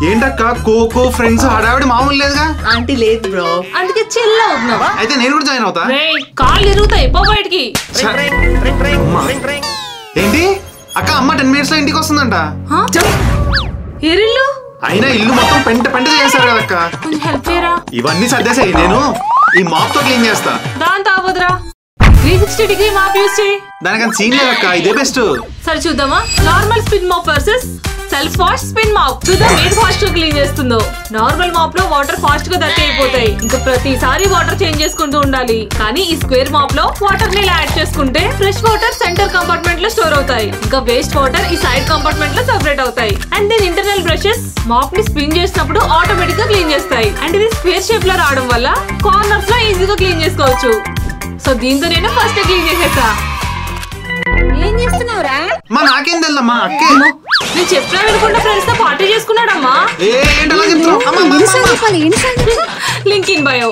ఏంటక్క cocoa friends హడావిడి మామూలు లేదుగా. ఆంటీ లేదు బ్రో, అందుకే చిల్ అవుతున్నావా? అయితే నేను కూడా జాయిన్ అవుతా. కాళ్ళు ఇరుగుతాయి, పో బయటికి. ఏంటి అక్క, అమ్మ 10 minutes లో ఇంటికి వస్తుందంట. ఎరిల్లు అయినా ఇల్లు మొత్తం పెంట పెంట చేశారు కదక్క. కొంచెం హెల్ప్ చేయరా. ఇవన్నీ సర్దేశాయి, నేను ఈ మాప్ తో క్లీన్ చేస్తా. దాంతో అవదురా, 360 degree మాప్ యూస్ చేయి. దానికన్నా సీన్ లేదక్క, ఇదే బెస్ట్. సరే చూద్దామా, normal spin mop versus self wash spin mop. చూద్దాం ఏది ఫాస్ట్ గా క్లీన్ చేస్తుందో. నార్మల్ మాప్ లో వాటర్ ఫాస్ట్ గా దక్కి అయిపోతాయి, ఇంకా ప్రతిసారి వాటర్ చేంజ్ చేసుకుంటూ ఉండాలి. కానీ ఈ స్క్వేర్ మాప్ లో వాటర్ ని యాడ్ చేసుకుంటే ఫ్రెష్ వాటర్ సెంటర్ కంపార్ట్మెంట్ లో స్టోర్ అవుతాయి, ఇంకా వేస్ట్ వాటర్ ఈ సైడ్ కంపార్ట్మెంట్ లో సెపరేట్ అవుతాయి. అండ్ దీని ఇంటర్నల్ బ్రషెస్ మాప్ ని స్పిన్ చేసినప్పుడు ఆటోమేటిక్ గా క్లీన్ చేస్తాయి. అండ్ ఇది స్క్వేర్ షేప్ లో రావడం వల్ల కార్నర్స్ లో ఈజీగా క్లీన్ చేసుకోవచ్చు. సో దీంతో నేను ఫస్ట్ క్లీన్ చేసేసా. ఏం చేస్తున్నావురా? మా నాకేం తెల్లమ్మా, అక్కే నేను చెప్పినా వినకుండా ఫ్రెండ్స్ తో పార్టీ చేసుకున్నాడమ్మా. ఏంటలా చెప్తున్నావు? Link in bio.